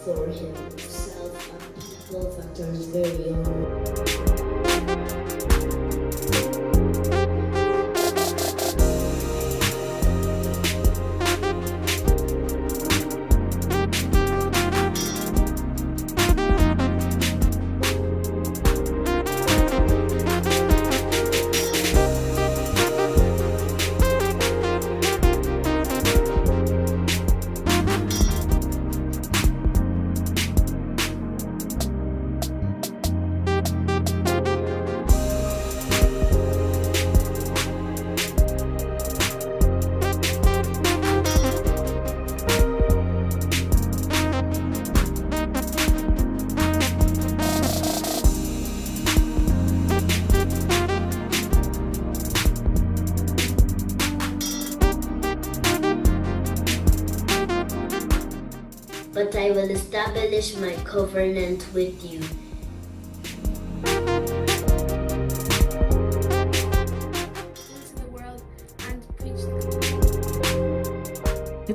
for himself and people factors very young. But I will establish my covenant with you. Into the world and preach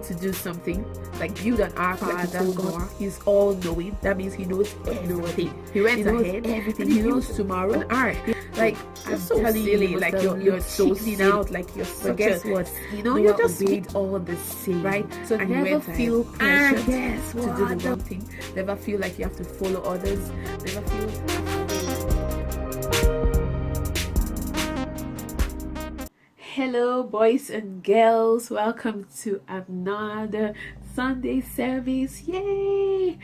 to do something like build an ark like God. He's all knowing. That means he knows everything. He went ahead everything. He knows tomorrow. An ark. Like I'm so silly. Like you're so silly out. Like you're such but guess what? You just read all the same, right? So and never feel pressure to do the wrong thing. Never feel like you have to follow others. Never feel Hello, boys and girls. Welcome to another Sunday service. Yay!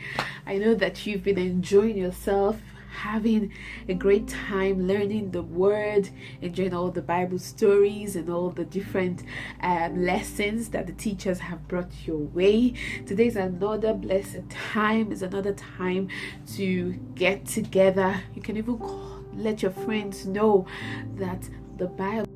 I know that you've been enjoying yourself, having a great time learning the word, enjoying all the Bible stories and all the different lessons that the teachers have brought your way. Today is another blessed time. It's another time to get together. You can even let your friends know that the Bible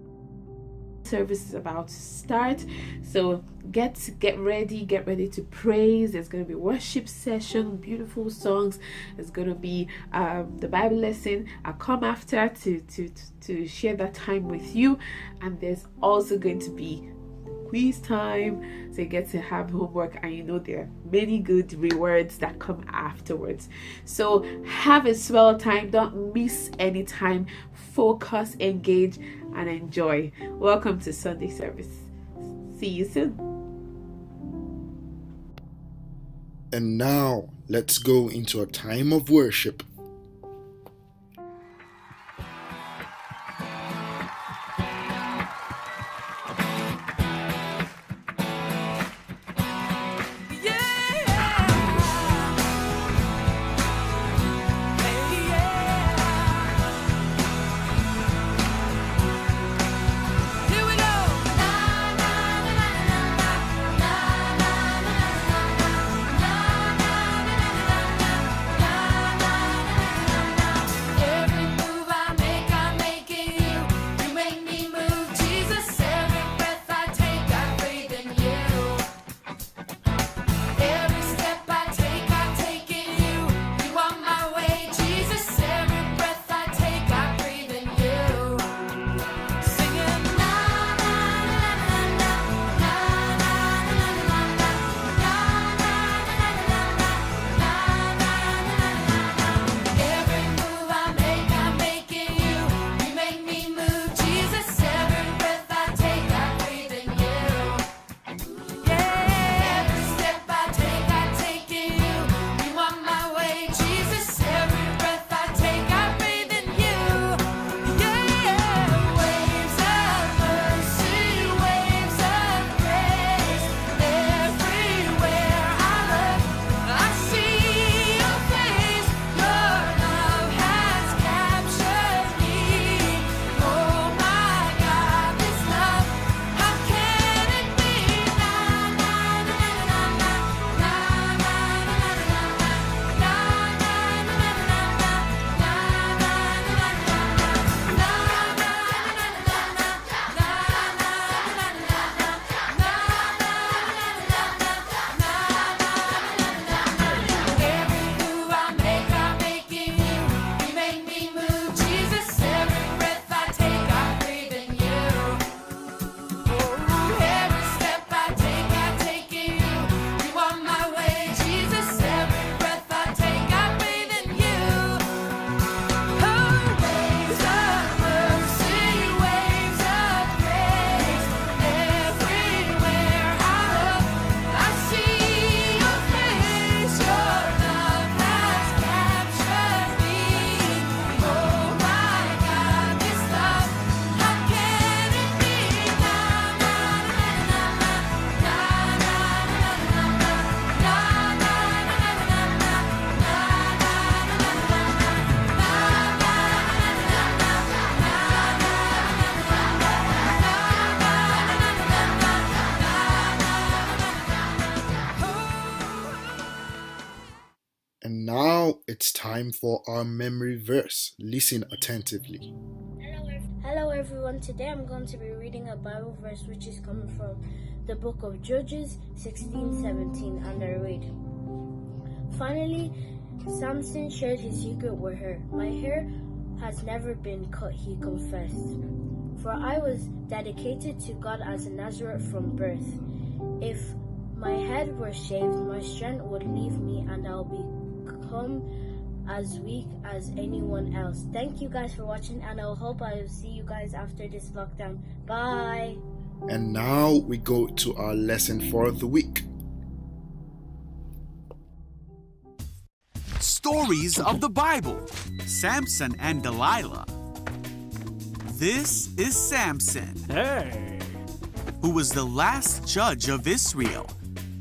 service is about to start, so get ready to praise. There's going to be worship session, beautiful songs. There's going to be the Bible lesson. I'll come after to share that time with you, and there's also going to be quiz time, so you get to have homework, and you know there are many good rewards that come afterwards. So have a swell time. Don't miss any time. Focus, engage, and enjoy. Welcome to Sunday service. See you soon. And now let's go into a time of worship. Na time for our memory verse. Listen attentively. Hello everyone. Today I'm going to be reading a Bible verse which is coming from the book of Judges 16:17, and I read, "Finally, Samson shared his secret with her. My hair has never been cut," he confessed, "for I was dedicated to God as a Nazarite from birth. If my head were shaved, my strength would leave me and I'll become as weak as anyone else." Thank you guys for watching, and I hope I'll see you guys after this lockdown. Bye. And now we go to our lesson for the week. Stories of the Bible. Samson and Delilah. This is Samson, who was the last judge of Israel.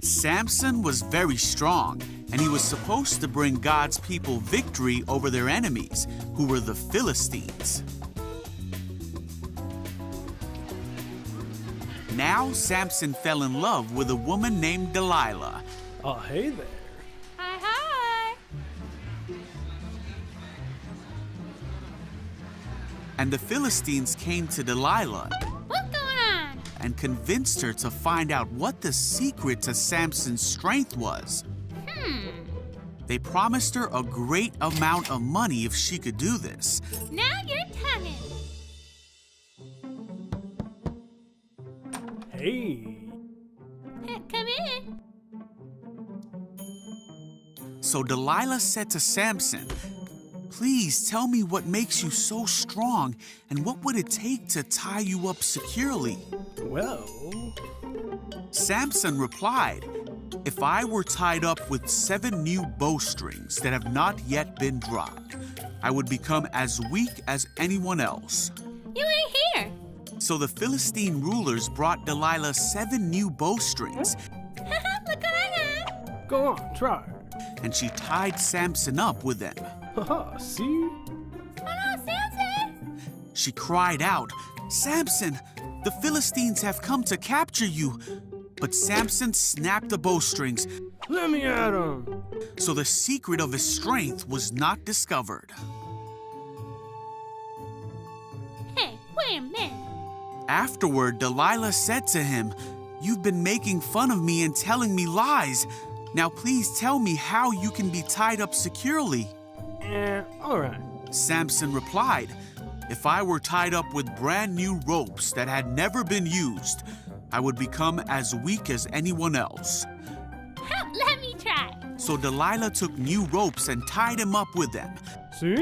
Samson was very strong, and he was supposed to bring God's people victory over their enemies, who were the Philistines. Now Samson fell in love with a woman named Delilah. Oh, hey there. Hi, hi. And the Philistines came to Delilah What's going on? and convinced her to find out what the secret to Samson's strength was. They promised her a great amount of money if she could do this. Now you're talking. Hey. Come in. So Delilah said to Samson, "Please tell me what makes you so strong, and what would it take to tie you up securely?" Well, Samson replied, "If I were tied up with 7 new bowstrings that have not yet been dropped, I would become as weak as anyone else." You ain't here. So the Philistine rulers brought Delilah 7 new bowstrings, Look what I got. go on, try. and she tied Samson up with them. Haha, see? Oh no, Samson. She cried out, "Samson, the Philistines have come to capture you." But Samson snapped the bowstrings, Let me at him. so the secret of his strength was not discovered. Hey, wait a minute. Afterward, Delilah said to him, "You've been making fun of me and telling me lies. Now please tell me how you can be tied up securely." All right. Samson replied, "If I were tied up with brand new ropes that had never been used, I would become as weak as anyone else." Let me try. So Delilah took new ropes and tied him up with them. See?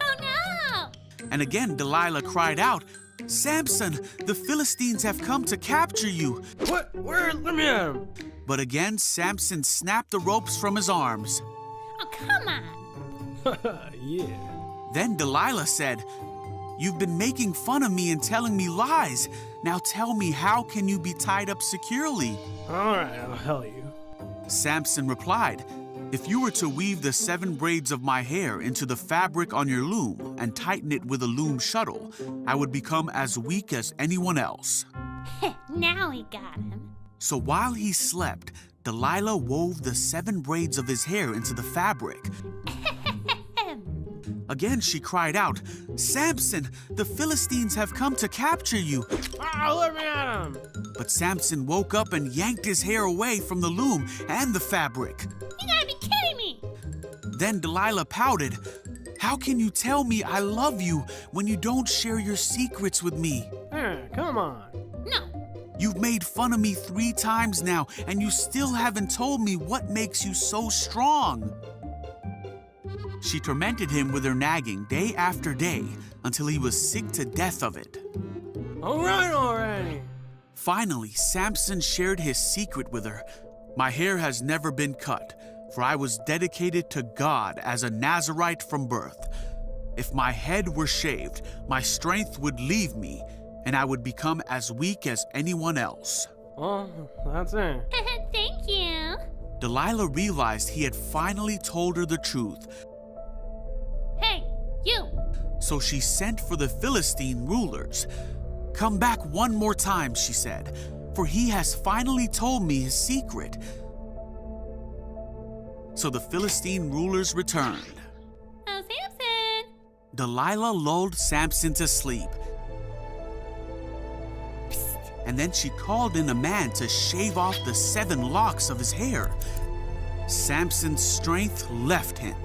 Oh no. And again Delilah cried out, "Samson, the Philistines have come to capture you." What? Where? Let me at him. But again Samson snapped the ropes from his arms. Oh, come on. Yeah. Then Delilah said, "You've been making fun of me and telling me lies. Now tell me, how can you be tied up securely?" All right, I'll tell you. Samson replied, "If you were to weave the 7 braids of my hair into the fabric on your loom and tighten it with a loom shuttle, I would become as weak as anyone else." Now we got him. So while he slept, Delilah wove the 7 braids of his hair into the fabric. Again she cried out, "Samson, the Philistines have come to capture you." Let me at him. But Samson woke up and yanked his hair away from the loom and the fabric. You gotta be kidding me. Then Delilah pouted, "How can you tell me I love you when you don't share your secrets with me? Come on. No. You've made fun of me 3 times now, and you still haven't told me what makes you so strong." She tormented him with her nagging day after day until he was sick to death of it. All right already. Finally, Samson shared his secret with her. "My hair has never been cut, for I was dedicated to God as a Nazarite from birth. If my head were shaved, my strength would leave me, and I would become as weak as anyone else." Well, that's it. Thank you. Delilah realized he had finally told her the truth, Hey, you. so she sent for the Philistine rulers. "Come back one more time," she said, "for he has finally told me his secret." So the Philistine rulers returned. Delilah lulled Samson to sleep. And then she called in a man to shave off the 7 locks of his hair. Samson's strength left him.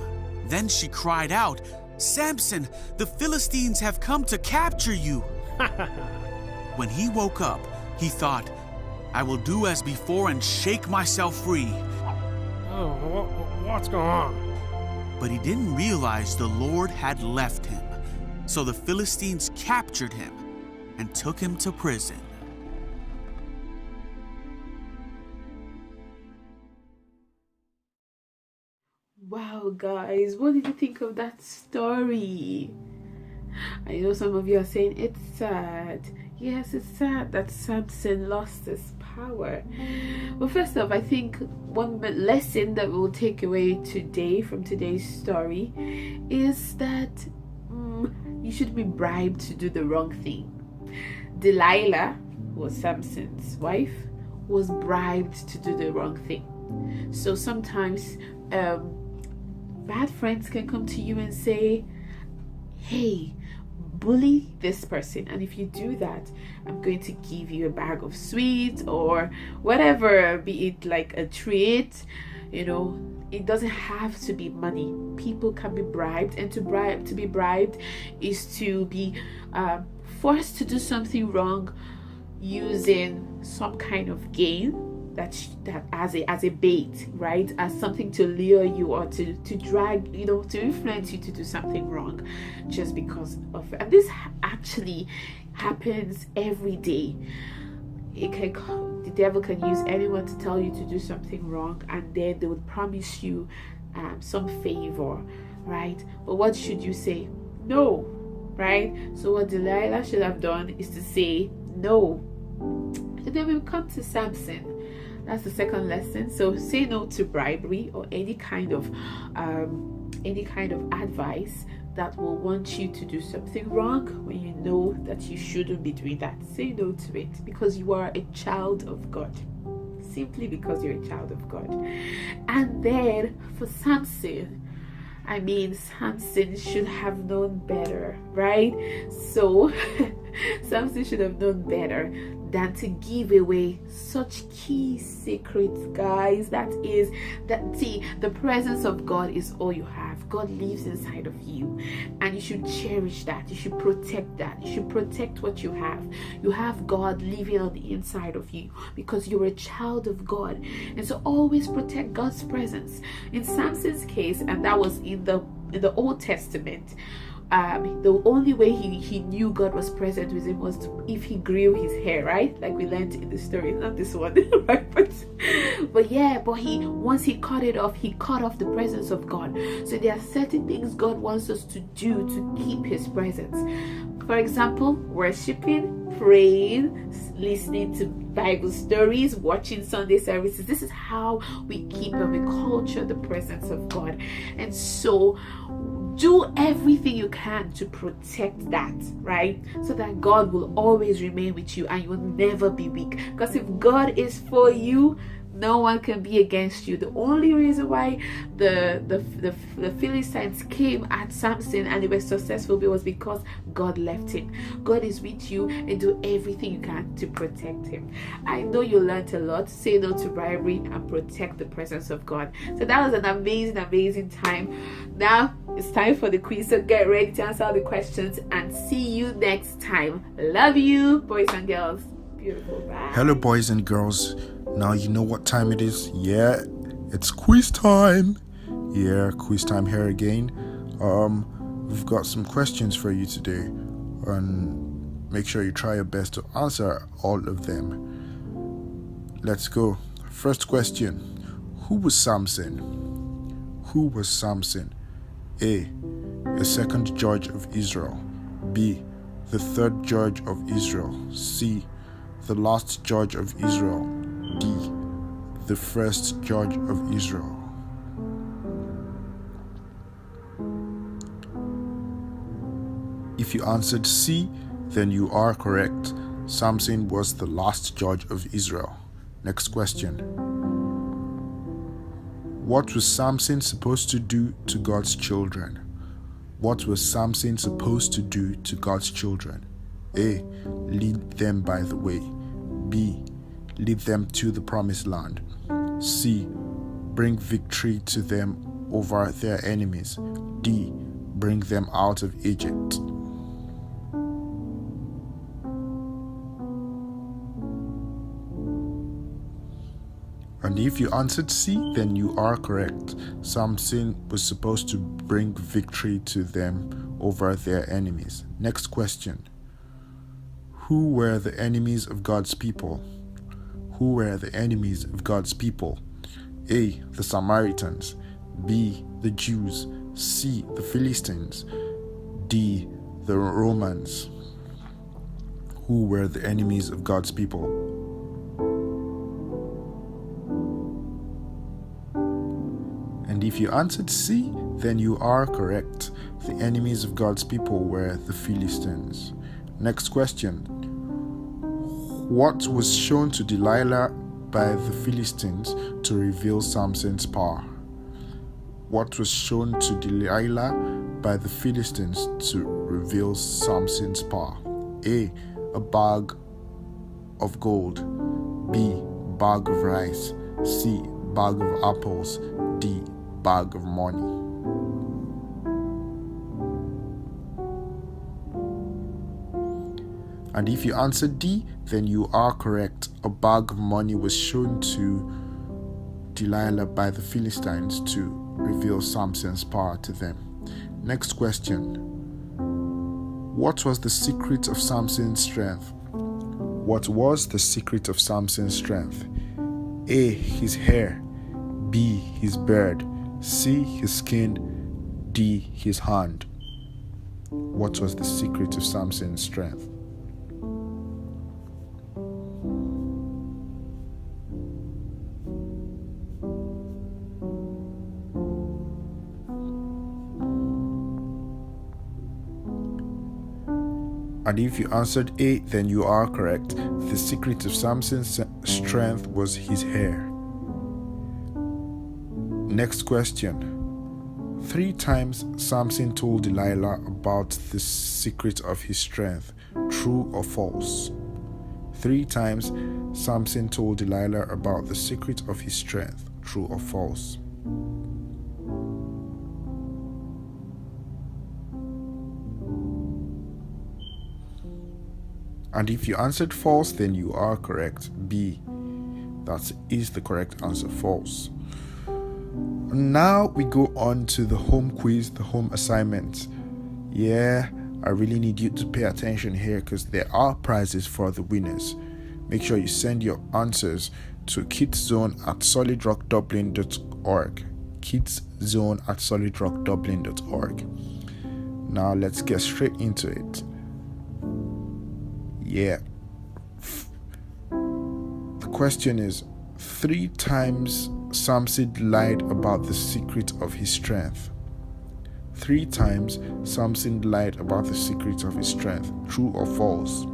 Then she cried out, "Samson, the Philistines have come to capture you." When he woke up, he thought, "I will do as before and shake myself free." Oh, what's going on? But he didn't realize the Lord had left him. So the Philistines captured him and took him to prison. Wow, guys, what did you think of that story? I know some of you are saying it's sad. Yes, it's sad that Samson lost his power. Well, first off, I think one lesson that we'll take away today from today's story is that you should be bribed to do the wrong thing. Delilah, who was Samson's wife, was bribed to do the wrong thing. So sometimes bad friends can come to you and say, "Hey, bully this person, and if you do that, I'm going to give you a bag of sweets," or whatever, be it like a treat. You know, it doesn't have to be money. People can be bribed, and to be bribed is to be forced to do something wrong using some kind of gain that as a bait, right, as something to lure you or to drag, to influence you to do something wrong, just because of. And this actually happens every day. The devil can use anyone to tell you to do something wrong, and then they would promise you some favor, right? But what should you say? No, right? So what Delilah should have done is to say no. And then we come to Samson. That's the second lesson. So say no to bribery or any kind of advice that will want you to do something wrong when you know that you shouldn't be doing that. Say no to it, because you are a child of God. Simply because you're a child of God. And then for Samson, Samson should have known better, right? So Samson should have known better than to give away such key secrets, guys. The presence of God is all you have. God lives inside of you, and you should cherish that. You should protect that. You should protect what you have. You have God living on the inside of you because you're a child of God, and so always protect God's presence. In Samson's case, and that was in the Old Testament, the only way he knew God was present with him was if he grew his hair, right? Like we learned in the story, not this one, right? But once he cut it off, he cut off the presence of God. So there are certain things God wants us to do to keep his presence. For example, worshiping, praying, listening to Bible stories, watching Sunday services. This is how we keep and we culture the presence of God. And so do everything you can to protect that, right? So that God will always remain with you and you will never be weak. Because if God is for you, no one can be against you. The only reason why the Philistines came at Samson and they were successful was because God left him. God is with you, and do everything you can to protect him. I know you learned a lot. Say no to bribery and protect the presence of God. So that was an amazing time. Now it's time for the quiz, so get ready to answer all the questions and see you next time. Love you, boys and girls. Beautiful. Bye. Hello, boys and girls. Now you know what time it is. Yeah, it's quiz time. Yeah, quiz time here again. We've got some questions for you today, and make sure you try your best to answer all of them. Let's go. First question: who was Samson? Who was Samson? A second judge of Israel. B, the third judge of Israel. C, the last judge of Israel. D, the first judge of Israel. If you answered C, then you are correct. Samson was the last judge of Israel. Next question. What was Samson supposed to do to God's children? What was Samson supposed to do to God's children? A. Lead them by the way. B. Lead them to the promised land. C. Bring victory to them over their enemies. D. Bring them out of Egypt. And if you answered C, then you are correct. Samson was supposed to bring victory to them over their enemies. Next question. Who were the enemies of God's people? Who were the enemies of God's people? A. The Samaritans. B. The Jews. C. The Philistines. D. The Romans. Who were the enemies of God's people? And if you answered C, then you are correct. The enemies of God's people were the Philistines. Next question. What was shown to Delilah by the Philistines to reveal Samson's power? What was shown to Delilah by the Philistines to reveal Samson's power? A. A bag of gold. B. Bag of rice. C. Bag of apples. D. Bag of money. And if you answered D, then you are correct. A bag of money was shown to Delilah by the Philistines to reveal Samson's power to them. Next question. What was the secret of Samson's strength? What was the secret of Samson's strength? A. His hair. B. His beard. C. His skin. D. His hand. What was the secret of Samson's strength? And if you answered A, then you are correct. The secret of Samson's strength was his hair. Next question. 3 times Samson told Delilah about the secret of his strength. True or false? 3 times Samson told Delilah about the secret of his strength. True or false? And if you answered false, then you are correct. B. That is the correct answer, false. Now we go on to the home quiz, the home assignment. Yeah, I really need you to pay attention here because there are prizes for the winners. Make sure you send your answers to kidszone@solidrockdublin.org. kidszone@solidrockdublin.org. Now let's get straight into it. Yeah. The question is, 3 times Samson lied about the secret of his strength. 3 times Samson lied about the secret of his strength. True or false?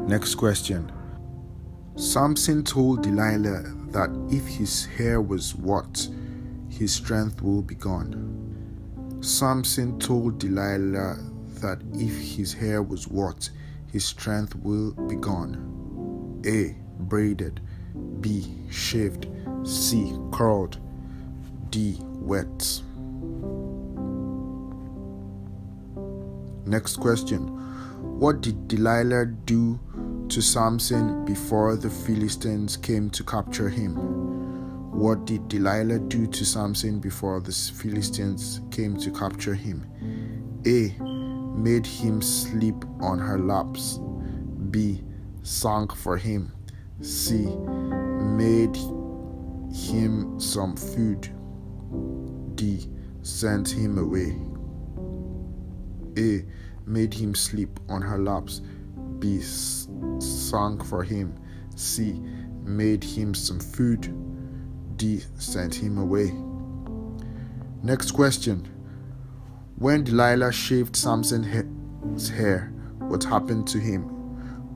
Next question. Samson told Delilah that if his hair was what, his strength will be gone. Samson told Delilah that if his hair was what, his strength will be gone. A. Braided. B. Shaved. C. Curled. D. Wet. Next question. What did Delilah do to Samson before the Philistines came to capture him? What did Delilah do to Samson before the Philistines came to capture him? A. Made him sleep on her laps. B. Sang for him. C. Made him some food. D. Sent him away. A. Made him sleep on her laps. B. Sang for him. C. Made him some food. D. Sent him away. Next question. When Delilah shaved Samson's hair, what happened to him?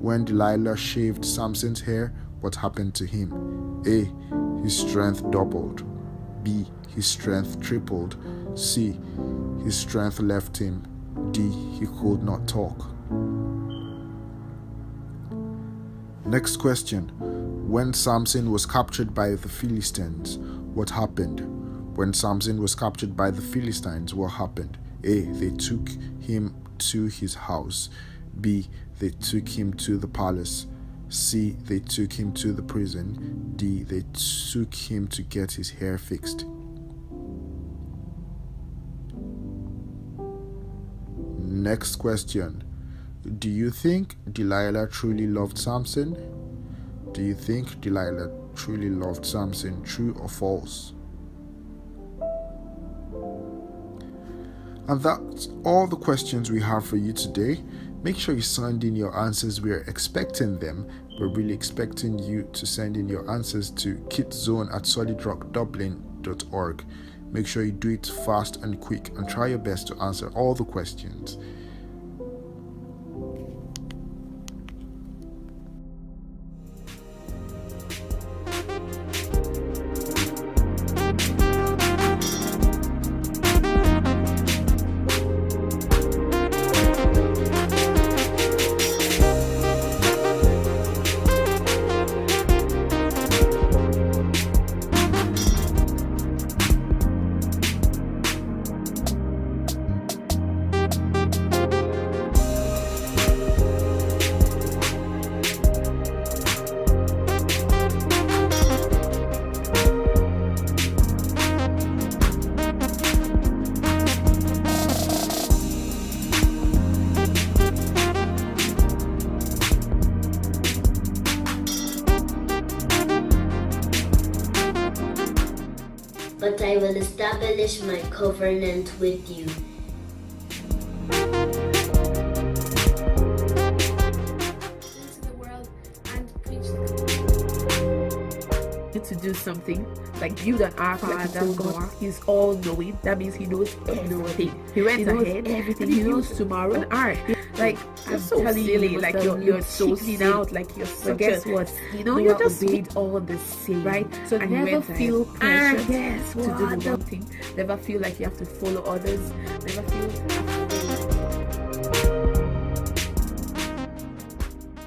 When Delilah shaved Samson's hair, what happened to him? A. His strength doubled. B. His strength tripled. C. His strength left him. D. He could not talk. Next question. When Samson was captured by the Philistines, what happened? When Samson was captured by the Philistines, what happened? A. They took him to his house. B. They took him to the palace. C. They took him to the prison. D. They took him to get his hair fixed. Next question. Do you think Delilah truly loved Samson? Do you think Delilah truly loved Samson? True or false? And that's all the questions we have for you today. Make sure you send in your answers. We're expecting them. We're really expecting you to send in your answers to kidzone@solidrockdublin.org. Make sure you do it fast and quick and try your best to answer all the questions. But I will establish my covenant with you. Into the world and preach the To do something like build an ark like God. He's all knowing. That means he knows everything. He went ahead, everything. He knows tomorrow. An ark. Like I'm so silly. Like you're so silly out. Like you're so. But guess what? You know you just did all the same, right? So and never feel pressure to do the one thing. Never feel like you have to follow others. Never feel afraid.